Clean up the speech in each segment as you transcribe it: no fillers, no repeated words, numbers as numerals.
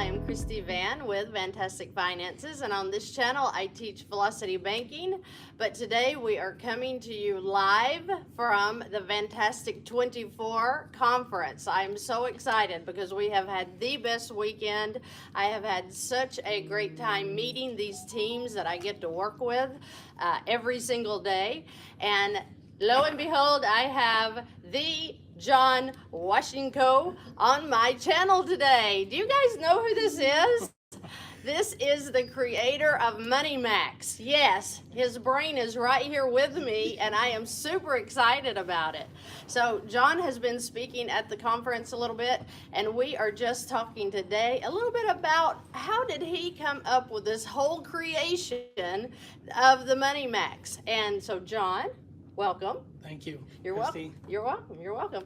I am Christy Vann with Fantastic Finances, and on this channel I teach velocity banking. But today we are coming to you live from the Fantastic 24 conference. I'm so excited because we have had the best weekend. I have had such a great time meeting these teams that I get to work with every single day. And lo and behold, I have the John Washenko on my channel today. Do you guys know who this is? This is the creator of Money Max. Yes, his brain is right here with me, and I am super excited about it. So John has been speaking at the conference a little bit, and we are just talking today a little bit about how did he come up with this whole creation of the Money Max. And so John, welcome. Thank you. You're Christy. welcome. You're welcome. You're welcome.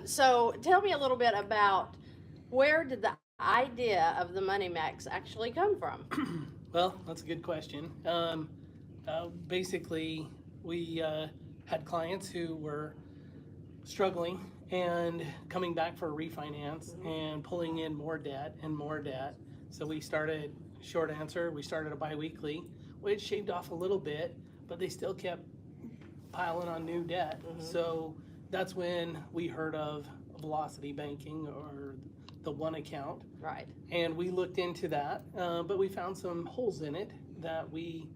So tell me a little bit about where did the idea of the Money Max actually come from? Well, that's a good question. Basically, we had clients who were struggling and coming back for a refinance and pulling in more debt and more debt. So we started, short answer, we started a bi-weekly, which shaved off a little bit, but they still kept piling on new debt. So that's when we heard of velocity banking, or the one account. Right. And we looked into that, but we found some holes in it that we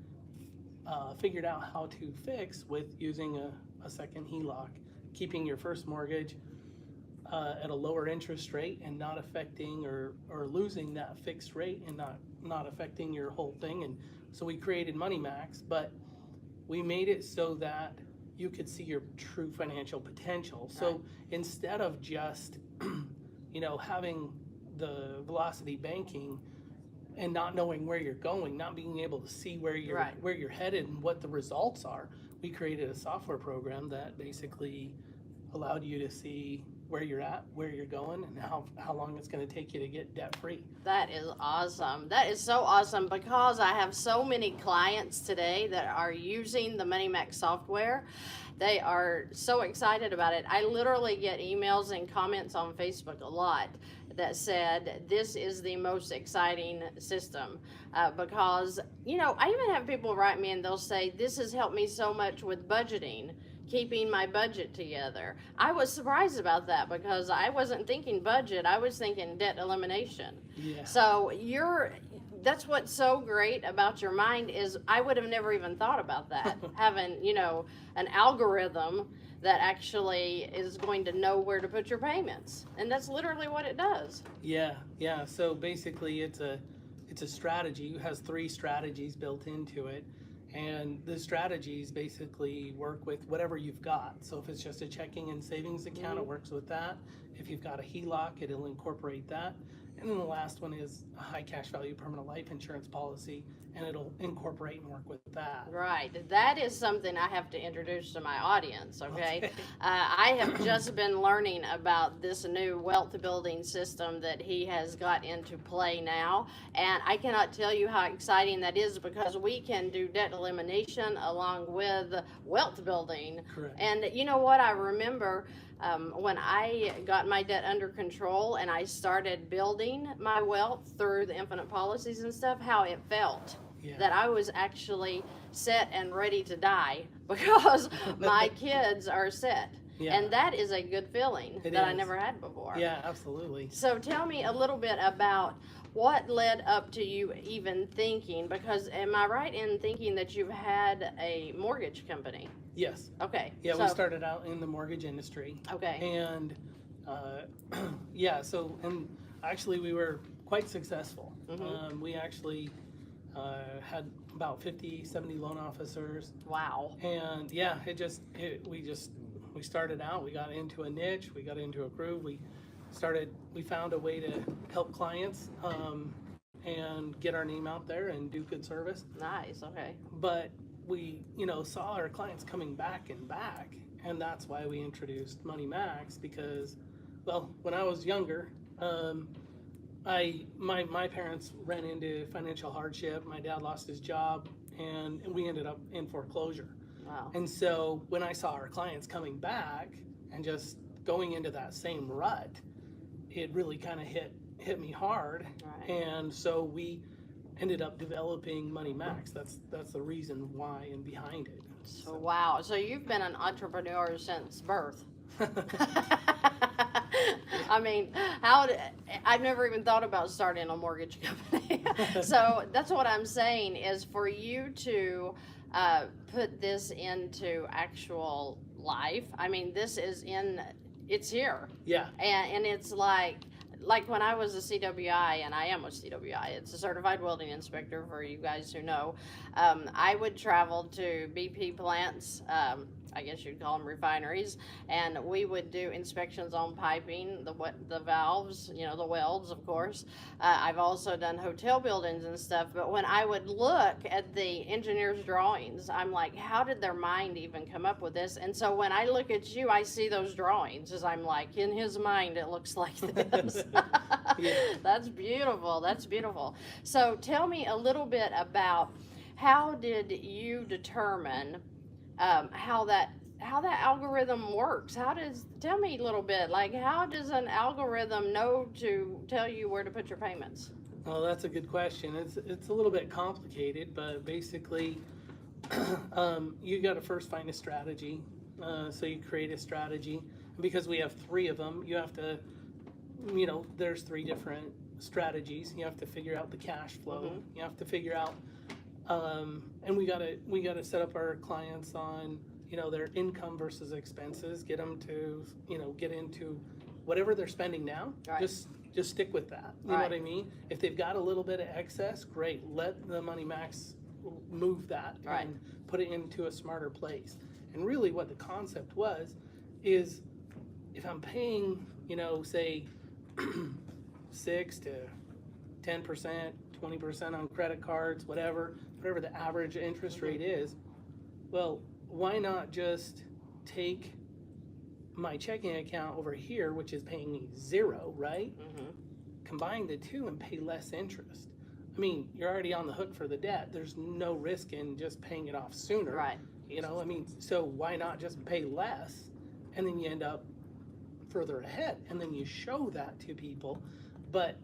figured out how to fix with using a second HELOC, keeping your first mortgage at a lower interest rate and not affecting or losing that fixed rate and not affecting your whole thing. And so we created Money Max, but we made it so that you could see your true financial potential. So Right. instead of just, having the velocity banking and not knowing where you're going, not being able to see where you're Right. where you're headed and what the results are, we created a software program that basically allowed you to see where you're at, where you're going, and how long it's going to take you to get debt free. That is awesome. That is so awesome because I have so many clients today that are using the Money Max software. They are so excited about it. I literally get emails and comments on Facebook a lot that said this is the most exciting system because, I even have people write me and they'll say, this has helped me so much with budgeting, keeping my budget together. I was surprised about that because I wasn't thinking budget, I was thinking debt elimination. Yeah. So that's what's so great about your mind is I would have never even thought about that. Having, an algorithm that actually is going to know where to put your payments. And that's literally what it does. Yeah. So basically it's a strategy. It has 3 strategies built into it. And the strategies basically work with whatever you've got. So if it's just a checking and savings account, it works with that. If you've got a HELOC, it'll incorporate that. And then the last one is a high cash value permanent life insurance policy, and it'll incorporate and work with that. Right. That is something I have to introduce to my audience, okay? I have just been learning about this new wealth building system that he has got into play now, and I cannot tell you how exciting that is because we can do debt elimination along with wealth building. Correct. And you know what? I remember when I got my debt under control and I started building my wealth through the infinite policies and stuff, how it felt. Yeah. That I was actually set and ready to die because my kids are set. Yeah. And that is a good feeling It that I is. never had before. Yeah, absolutely. So tell me a little bit about what led up to you even thinking, because am I right in thinking that you've had a mortgage company? Yes. Okay. Yeah, so, we started out in the mortgage industry. Okay. And and actually we were quite successful. We actually had about 50, 70 loan officers. Wow. And we started out, we got into a niche, we got into a groove, we found a way to help clients and get our name out there and do good service. Nice. Okay. But we, saw our clients coming back and back, and that's why we introduced Money Max because, well, when I was younger, my parents ran into financial hardship. My dad lost his job, and we ended up in foreclosure. Wow. And so when I saw our clients coming back and just going into that same rut, it really kind of hit hit me hard. Right. And so we ended up developing Money Max. That's the reason why and behind it. So wow. So you've been an entrepreneur since birth. I mean, I've never even thought about starting a mortgage company. So that's what I'm saying is for you to put this into actual life. I mean, it's here. Yeah. And it's like when I was a CWI, and I am a CWI, it's a certified welding inspector for you guys who know, I would travel to BP plants, I guess you'd call them refineries, and we would do inspections on piping, the valves, the welds, of course. I've also done hotel buildings and stuff, but when I would look at the engineer's drawings, I'm like, how did their mind even come up with this? And so when I look at you, I see those drawings, as I'm like, in his mind, it looks like this. Yeah. That's beautiful. That's beautiful. So tell me a little bit about how did you determine how that algorithm works? Tell me a little bit, like how does an algorithm know to tell you where to put your payments? Well, that's a good question. It's a little bit complicated, but basically, you got to first find a strategy. So you create a strategy. Because we have 3 of them, you have to, there's 3 different strategies. You have to figure out the cash flow. Mm-hmm. You have to figure out, and we gotta set up our clients on, their income versus expenses. Get them to, get into whatever they're spending now. Right. Just stick with that. You know what I mean? If they've got a little bit of excess, great. Let the Money Max move that and put it into a smarter place. And really, what the concept is if I'm paying, say 6 to 10%, 20% on credit cards, whatever the average interest rate is, well, why not just take my checking account over here, which is paying me 0, right? Mm-hmm. Combine the 2 and pay less interest. I mean, you're already on the hook for the debt. There's no risk in just paying it off sooner. Right. So why not just pay less, and then you end up further ahead, and then you show that to people. But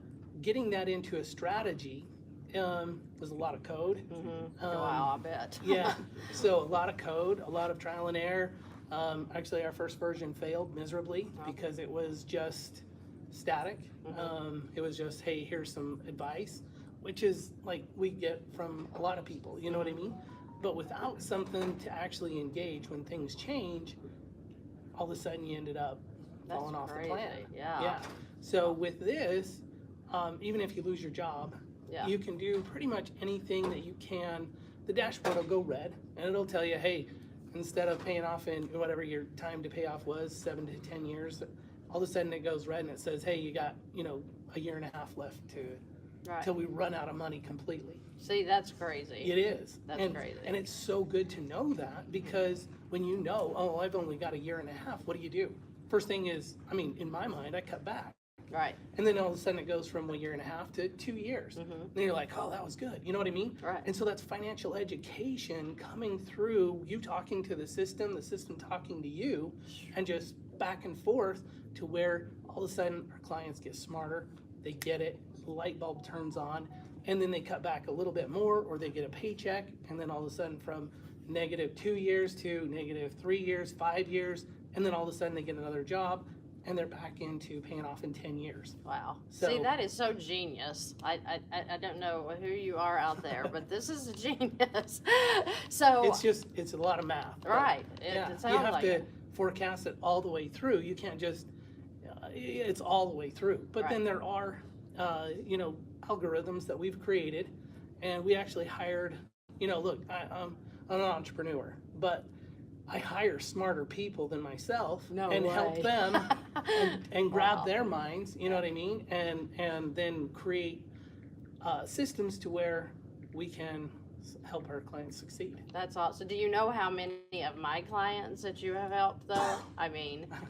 getting that into a strategy was a lot of code. Mm-hmm. Wow, I bet. Yeah, so a lot of code, a lot of trial and error. Actually, our first version failed miserably because it was just static. Mm-hmm. It was just, hey, here's some advice, which is like we get from a lot of people, you know what I mean? But without something to actually engage when things change, all of a sudden you ended up falling off the plan. Yeah. So with this, even if you lose your job, you can do pretty much anything that you can. The dashboard will go red, and it'll tell you, hey, instead of paying off in whatever your time to pay off was, 7 to 10 years, all of a sudden it goes red and it says, hey, you got, a year and a half left till we run out of money completely. See, that's crazy. It is. That's crazy. And it's so good to know that, because when you know, oh, I've only got a year and a half, what do? First thing is, in my mind, I cut back. Right. And then all of a sudden it goes from a year and a half to 2 years. Mm-hmm. Then you're like, oh, that was good. You know what I mean? Right. And so that's financial education coming through, you talking to the system talking to you, and just back and forth to where all of a sudden our clients get smarter, they get it, the light bulb turns on, and then they cut back a little bit more, or they get a paycheck, and then all of a sudden from -2 years to -3 years, 5 years, and then all of a sudden they get another job, and they're back into paying off in 10 years. Wow. So, see, that is so genius. I don't know who you are out there, but this is a genius. So it's a lot of math. Right. It sounds you have like to it. forecast it all the way through. You can't just, it's all the way through. But then there are, algorithms that we've created, and we actually hired, look, I'm an entrepreneur, but I hire smarter people than myself help them and grab their minds, you know what I mean? And then create systems to where we can help our clients succeed. That's awesome. Do you know how many of my clients that you have helped, though?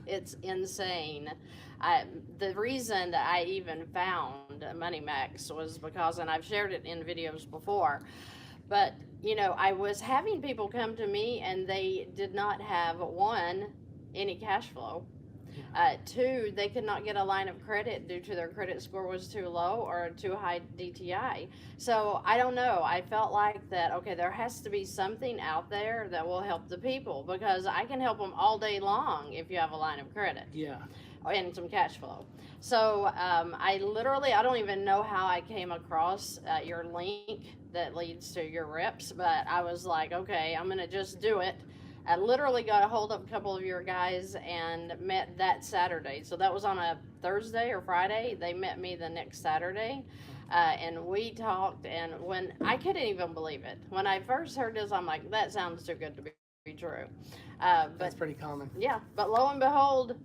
It's insane. The reason that I even found Money Max was because, and I've shared it in videos before, but I was having people come to me and they did not have any cash flow. Two, they could not get a line of credit due to their credit score was too low or too high DTI. So I don't know. I felt like that, okay, there has to be something out there that will help the people, because I can help them all day long if you have a line of credit. Yeah. And some cash flow. So I don't even know how I came across your link that leads to your reps, but I was like, okay, I'm gonna just do it. I literally got a hold of a couple of your guys and met that Saturday. So that was on a Thursday or Friday. They met me the next Saturday. And we talked, and when I couldn't even believe it. When I first heard this, I'm like, that sounds too good to be true. But That's pretty common. yeah, but lo and behold,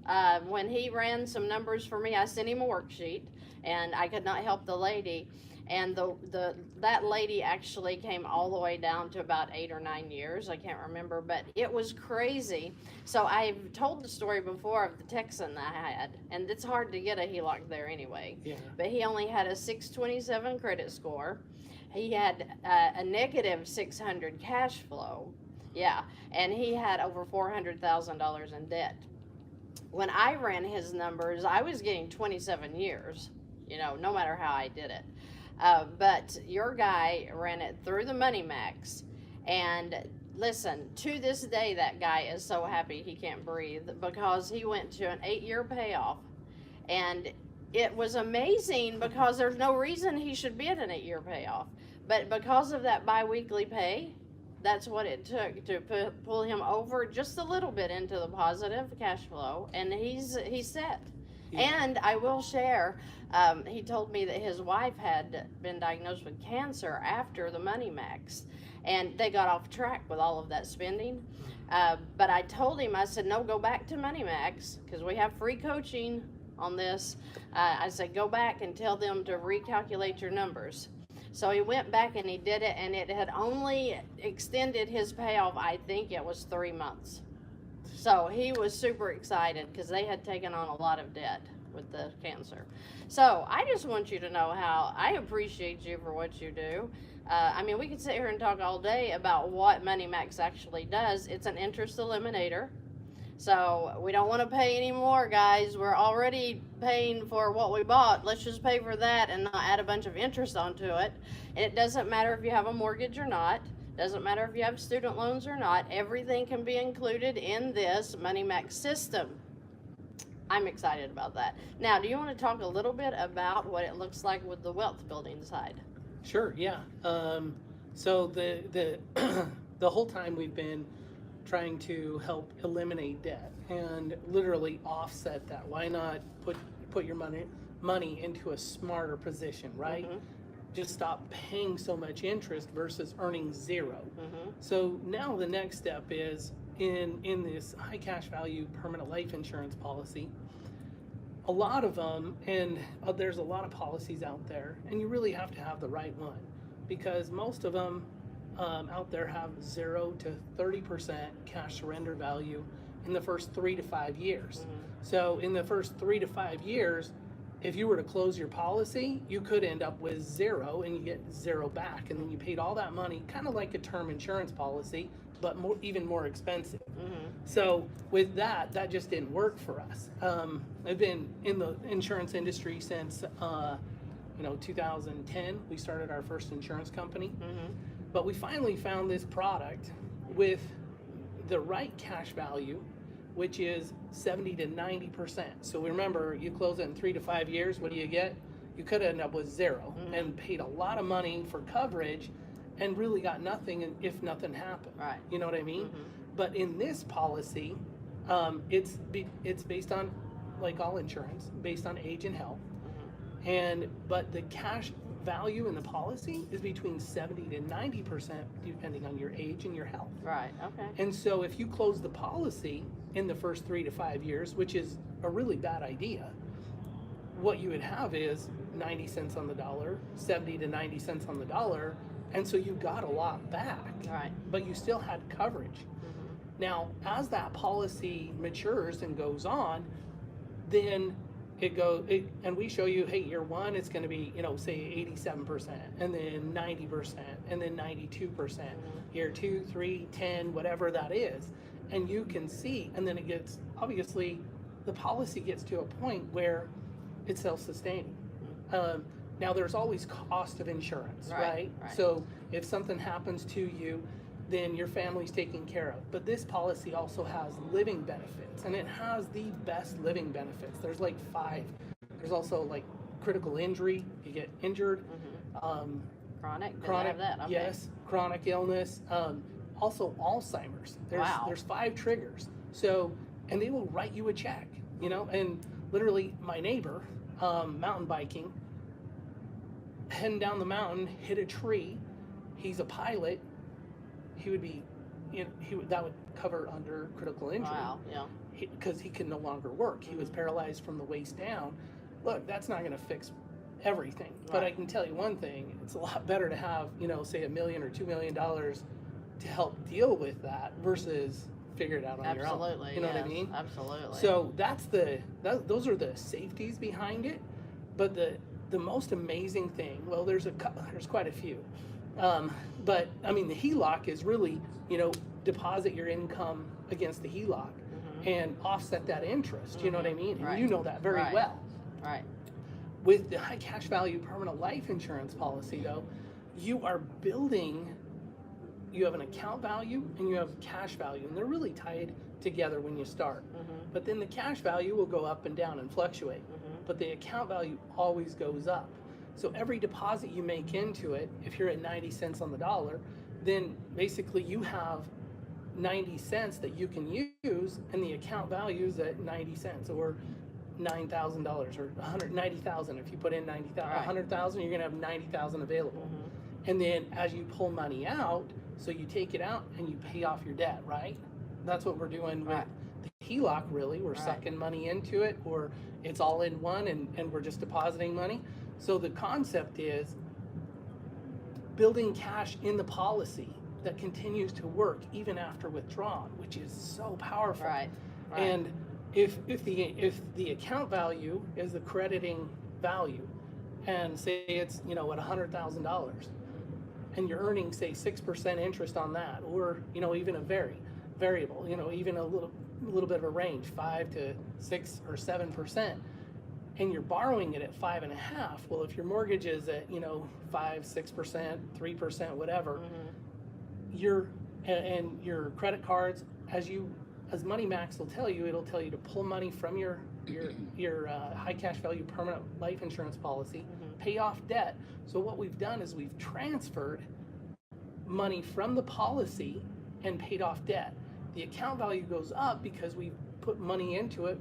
when he ran some numbers for me, I sent him a worksheet, and I could not help the lady. And that lady actually came all the way down to about 8 or 9 years. I can't remember, but it was crazy. So I've told the story before of the Texan I had, and it's hard to get a HELOC there anyway. Yeah. But he only had a 627 credit score. He had a negative 600 cash flow. Yeah, and he had over $400,000 in debt. When I ran his numbers, I was getting 27 years, no matter how I did it. But your guy ran it through the Money Max, and listen, to this day, that guy is so happy he can't breathe, because he went to an 8-year payoff, and it was amazing, because there's no reason he should be at an 8-year payoff, but because of that biweekly pay, that's what it took to pull him over just a little bit into the positive cash flow, and he's set. Yeah. And I will share, he told me that his wife had been diagnosed with cancer after the Money Max, and they got off track with all of that spending. But I told him, I said, no, go back to Money Max, because we have free coaching on this. I said, go back and tell them to recalculate your numbers. So he went back and he did it, and it had only extended his payoff, I think it was 3 months. So he was super excited, because they had taken on a lot of debt with the cancer. So I just want you to know how I appreciate you for what you do. We could sit here and talk all day about what Money Max actually does. It's an interest eliminator. So we don't want to pay any more, guys. We're already paying for what we bought. Let's just pay for that and not add a bunch of interest onto it. And it doesn't matter if you have a mortgage or not. Doesn't matter if you have student loans or not. Everything can be included in this Money Max system. I'm excited about that. Now, do you want to talk a little bit about what it looks like with the wealth building side? Sure, yeah. So the the whole time we've been trying to help eliminate debt and literally offset that. Why not put your money into a smarter position, right? Mm-hmm. Just stop paying so much interest versus earning zero. Mm-hmm. So now the next step is in this high cash value permanent life insurance policy. A lot of them, and there's a lot of policies out there, and you really have to have the right one, because most of them out there have 0 to 30% cash surrender value in the first 3 to 5 years. Mm-hmm. So in the first 3 to 5 years, if you were to close your policy, you could end up with 0 and you get 0 back, and then you paid all that money, kind of like a term insurance policy, but even more expensive. Mm-hmm. So with that just didn't work for us. I've been in the insurance industry since 2010. We started our first insurance company. Mm-hmm. But we finally found this product with the right cash value, which is 70 to 90%. So remember, you close it in 3 to 5 years, what do you get? You could end up with 0 mm-hmm. and paid a lot of money for coverage and really got nothing if nothing happened. Right. You know what I mean? Mm-hmm. But in this policy, it's based on, like all insurance, based on age and health. Mm-hmm. But the cash value in the policy is between 70 to 90% depending on your age and your health. Right, okay. And so if you close the policy in the first 3 to 5 years, which is a really bad idea, what you would have is 90 cents on the dollar, 70 to 90 cents on the dollar, and so you got a lot back. Right. But you still had coverage. Mm-hmm. Now, as that policy matures and goes on, then and we show you, hey, year one, it's going to be, say 87%, and then 90%, and then 92%, mm-hmm. year 2, 3, 10, whatever that is. And you can see, and then it gets, obviously, the policy gets to a point where it's self-sustaining. Now there's always cost of insurance, right? So if something happens to you, then your family's taken care of. But this policy also has living benefits, and it has the best living benefits. There's like 5. There's also like critical injury, you get injured. Chronic? Did Chronic, they have that? Okay. yes, chronic illness. Also Alzheimer's. There's 5 triggers. So, and they will write you a check, and literally my neighbor, mountain biking, heading down the mountain, hit a tree. He's a pilot. He would be, that would cover under critical injury. Wow, yeah. Because he could no longer work. He was paralyzed from the waist down. Look, that's not going to fix everything. But I can tell you one thing, it's a lot better to have, say $1 million or $2 million to help deal with that versus figure it out on your own. Absolutely. You know what I mean? Absolutely. So those are the safeties behind it. But the most amazing thing, well, there's quite a few. But I mean, the HELOC is really, deposit your income against the HELOC and offset that interest. You know what I mean? And you know that very well. Right. With the high cash value permanent life insurance policy, though, you are building, you have an account value and you have cash value, and they're really tied together when you start. But then the cash value will go up and down and fluctuate, but the account value always goes up. So every deposit you make into it, if you're at 90 cents on the dollar, then basically you have 90 cents that you can use, and the account value is at 90 cents or $9,000 or 190,000. If you put in 90,000, 100,000, you're gonna have 90,000 available. And then as you pull money out, so you take it out and you pay off your debt, right? That's what we're doing with the HELOC. Really, we're sucking money into it, or it's all in one, and we're just depositing money. So the concept is building cash in the policy that continues to work even after withdrawn, which is so powerful. And if the account value is the crediting value, and say it's at $100,000, and you're earning say 6% interest on that, or even a variable, even a little bit of a range, 5 to 6 or 7%, and you're borrowing it at 5.5%. Well, if your mortgage is at 5, 6%, 3%, whatever, and your credit cards, as Money Max will tell you, it'll tell you to pull money from your high cash value permanent life insurance policy, pay off debt. So what we've done is we've transferred money from the policy and paid off debt. The account value goes up because we put money into it,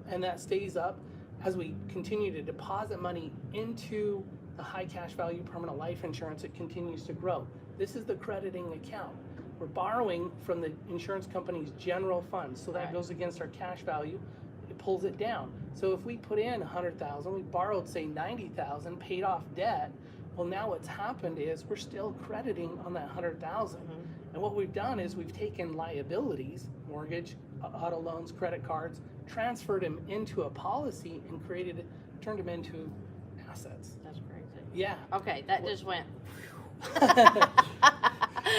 and that stays up as we continue to deposit money into the high cash value permanent life insurance. It continues to grow. This is the crediting account. We're borrowing from the insurance company's general fund, so that goes against our cash value. It pulls it down. So if we put in 100,000, we borrowed say 90,000, paid off debt. Well, now what's happened is we're still crediting on that 100,000. And what we've done is we've taken liabilities, mortgage, auto loans, credit cards, transferred them into a policy and turned them into assets. That's crazy. Yeah. Okay, that just went.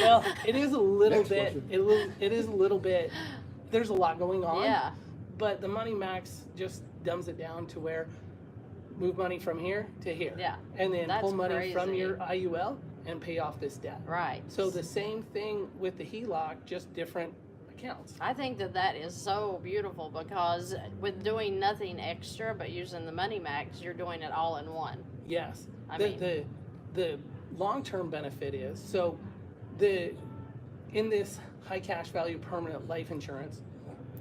Well, it is a little bit. It is a little bit. There's a lot going on. Yeah. But the Money Max just dumbs it down to where move money from here to here. Yeah. And then pull money crazy. from your IUL and pay off this debt. Right. So the same thing with the HELOC, just different accounts. I think that is so beautiful, because with doing nothing extra but using the Money Max, you're doing it all in one. Yes. I mean, the long-term benefit is, so in this high cash value permanent life insurance,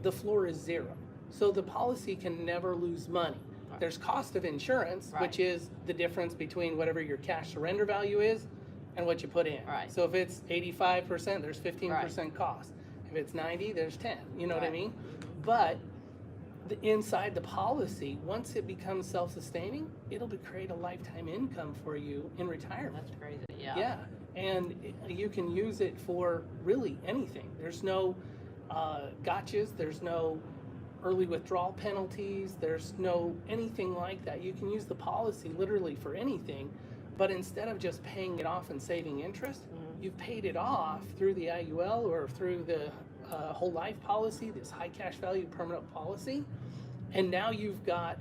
the floor is 0. So the policy can never lose money. There's cost of insurance, which is the difference between whatever your cash surrender value is and what you put in. So if it's 85%, there's 15% cost. If it's 90, there's 10. You know what I mean? But inside the policy, once it becomes self-sustaining, it'll create a lifetime income for you in retirement. That's crazy. Yeah. Yeah, and you can use it for really anything. There's no gotchas. There's no early withdrawal penalties. There's no anything like that. You can use the policy literally for anything, but instead of just paying it off and saving interest, you've paid it off through the IUL or through the whole life policy, this high cash value permanent policy, And now you've got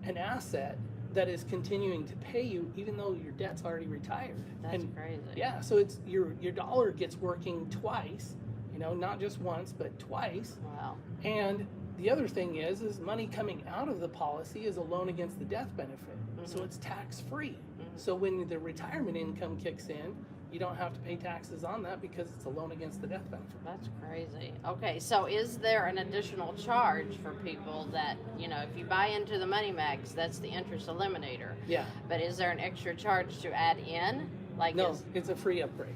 an asset that is continuing to pay you even though your debt's already retired. That's crazy. Yeah, so it's your dollar gets working twice, not just once, but twice. Wow. And the other thing is money coming out of the policy is a loan against the death benefit. So it's tax free. So when the retirement income kicks in, you don't have to pay taxes on that because it's a loan against the death benefit. That's crazy. Okay, so is there an additional charge for people that, if you buy into the Money Max, that's the interest eliminator. Yeah. But is there an extra charge to add in? No, it's a free upgrade.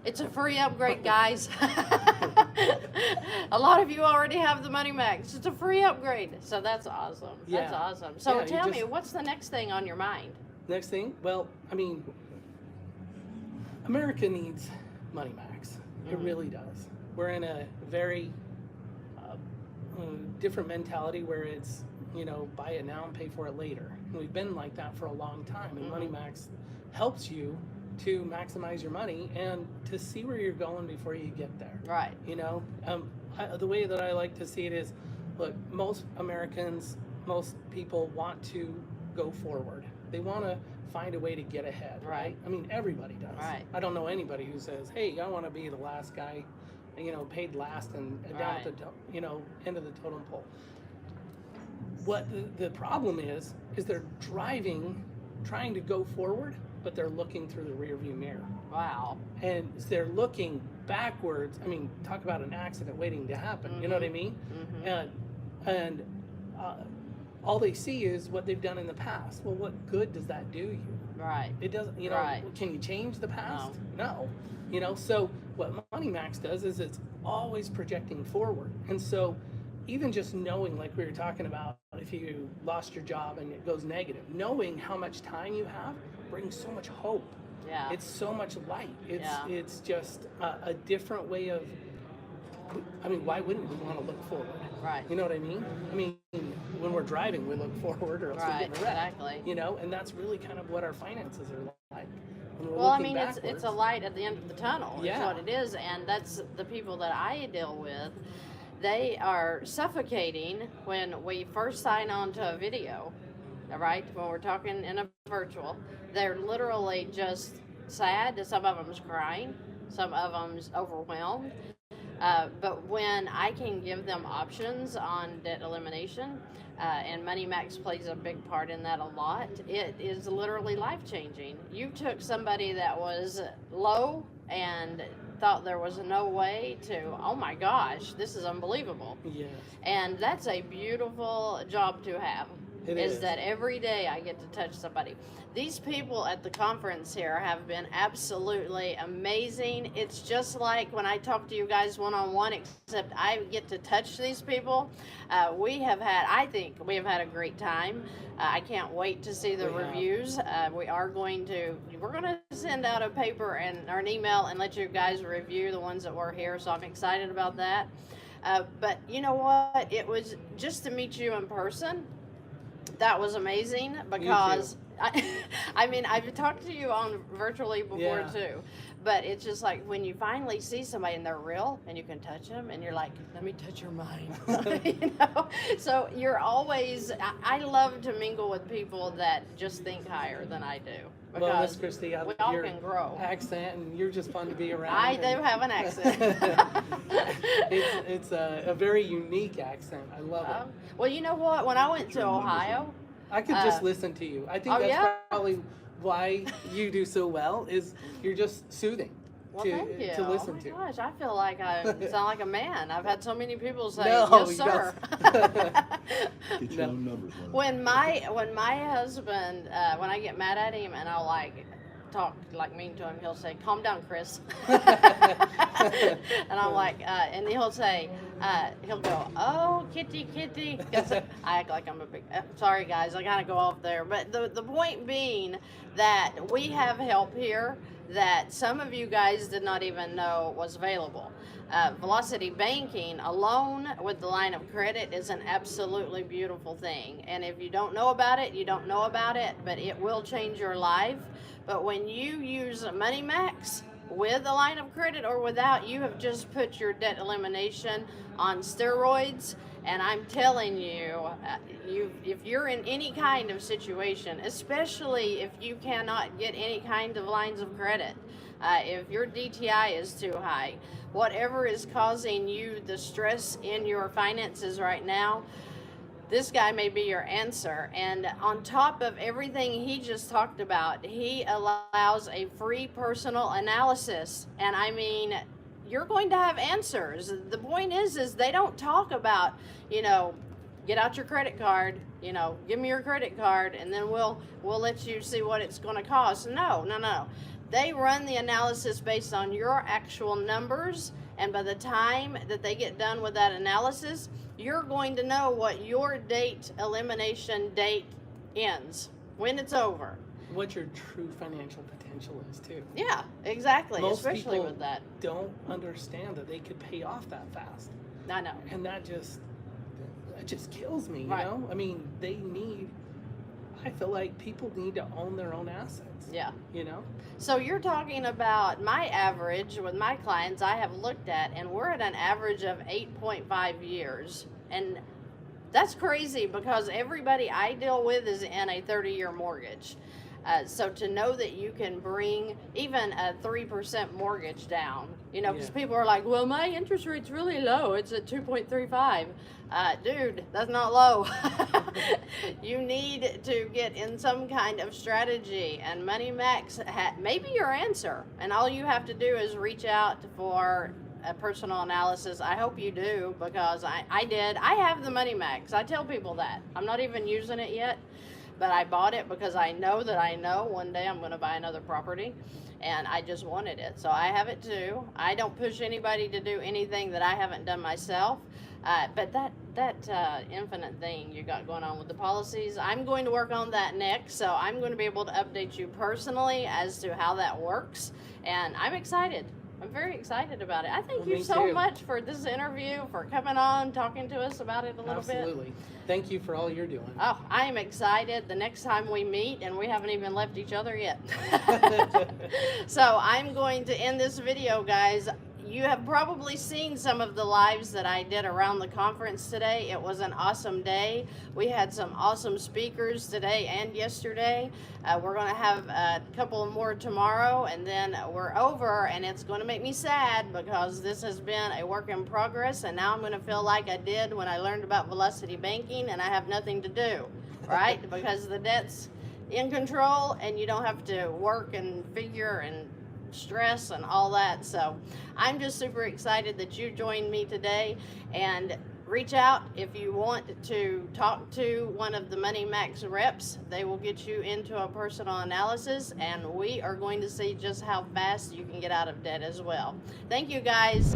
It's a free upgrade, guys. A lot of you already have the Money Max. It's a free upgrade. So that's awesome. That's awesome. So tell me, what's the next thing on your mind? Next thing? Well, America needs Money Max. It really does. We're in a very different mentality where it's, buy it now and pay for it later. And we've been like that for a long time. And Money Max helps you to maximize your money and to see where you're going before you get there. Right. The way that I like to see it is, look, most Americans, most people want to go forward. They want to find a way to get ahead, right? Everybody does. Right. I don't know anybody who says, hey, I want to be the last guy, paid last and down at the, end of the totem pole. What the problem is they're trying to go forward, but they're looking through the rearview mirror. Wow. And they're looking backwards. Talk about an accident waiting to happen. You know what I mean? And all they see is what they've done in the past. Well, what good does that do you? Right. It doesn't, Right. Can you change the past? No. So what Money Max does is it's always projecting forward. And so even just knowing, like we were talking about, if you lost your job and it goes negative, knowing how much time you have brings so much hope. Yeah. It's so much light. It's just a different way of, why wouldn't we want to look forward? Right. You know what I mean? When we're driving, we look forward or else we get in a wreck. Exactly. And that's really kind of what our finances are like. Well, it's a light at the end of the tunnel. Yeah. Is what it is, and that's the people that I deal with. They are suffocating when we first sign on to a video, right? When we're talking in a virtual, they're literally just sad. Some of them's crying. Some of them's overwhelmed. But when I can give them options on debt elimination, and Money Max plays a big part in that a lot, it is literally life-changing. You took somebody that was low and thought there was no way to, oh my gosh, this is unbelievable. Yes. And that's a beautiful job to have. It is that every day I get to touch somebody. These people at the conference here have been absolutely amazing. It's just like when I talk to you guys one-on-one, except I get to touch these people. I think we have had a great time. I can't wait to see the reviews. We're going to send out a paper or an email and let you guys review the ones that were here, so I'm excited about that. But you know what? It was just to meet you in person. That was amazing because I've talked to you on virtually before too, but it's just like when you finally see somebody and they're real and you can touch them and you're like, let me touch your mind, So you're always. I love to mingle with people that just think higher than I do. Well, Miss Christy, I we love all your can grow. accent, and you're just fun to be around. I do have an accent. It's a very unique accent. I love it. Well, you know what? When I went to Ohio, I could just listen to you. I think that's probably why you do so well. Is you're just soothing to listen to. Oh my gosh, I feel like I sound like a man. I've had so many people say, No, "Yes, sir." Get your own numbers. When my husband, when I get mad at him and I'll talk mean to him, he'll say, "Calm down, Chris." And I'm like, and he'll say, he'll go, "Oh, kitty, kitty." I act like I'm a big. Sorry, guys, I kind of go off there. But the point being that we have help here that some of you guys did not even know was available. Velocity Banking, alone with the line of credit, is an absolutely beautiful thing. And if you don't know about it, you don't know about it, but it will change your life. But when you use Money Max with a line of credit or without, you have just put your debt elimination on steroids. And I'm telling you, if you're in any kind of situation, especially if you cannot get any kind of lines of credit, if your DTI is too high, whatever is causing you the stress in your finances right now, this guy may be your answer. And on top of everything he just talked about, he allows a free personal analysis. And I mean, you're going to have answers. The point is they don't talk about, get out your credit card, give me your credit card, and then we'll let you see what it's going to cost. No. They run the analysis based on your actual numbers, and by the time that they get done with that analysis, you're going to know what your elimination date ends, when it's over. What your true financial potential is too. Yeah, exactly. Most especially people with that. don't understand that they could pay off that fast. I know. And that just kills me, Right. you know? I mean, I feel like people need to own their own assets. Yeah. You know? So you're talking about my average with my clients I have looked at, and we're at an average of 8.5 years. And that's crazy because everybody I deal with is in a 30-year mortgage. So to know that you can bring even a 3% mortgage down, because people are like, well, my interest rate's really low. It's at 2.35. Dude, that's not low. You need to get in some kind of strategy, and Money Max may be your answer. And all you have to do is reach out for a personal analysis. I hope you do, because I did. I have the Money Max. I tell people that. I'm not even using it yet, but I bought it because I know one day I'm going to buy another property, and I just wanted it. So I have it too. I don't push anybody to do anything that I haven't done myself. But that infinite thing you got going on with the policies, I'm going to work on that next. So I'm going to be able to update you personally as to how that works. And I'm excited. I'm very excited about it. I thank Well, you me so too. much for this interview, for coming on, talking to us about it a little bit. Absolutely. Thank you for all you're doing. Oh, I am excited the next time we meet, and we haven't even left each other yet. So I'm going to end this video, guys. You have probably seen some of the lives that I did around the conference today. It was an awesome day. We had some awesome speakers today and yesterday. We're going to have a couple more tomorrow, and then we're over, and it's going to make me sad because this has been a work in progress, and now I'm going to feel like I did when I learned about velocity banking, and I have nothing to do, right? Because the debt's in control, and you don't have to work and figure and stress and all that. So I'm just super excited that you joined me today, and reach out if you want to talk to one of the Money Max reps. They will get you into a personal analysis, and we are going to see just how fast you can get out of debt as well. Thank you, guys.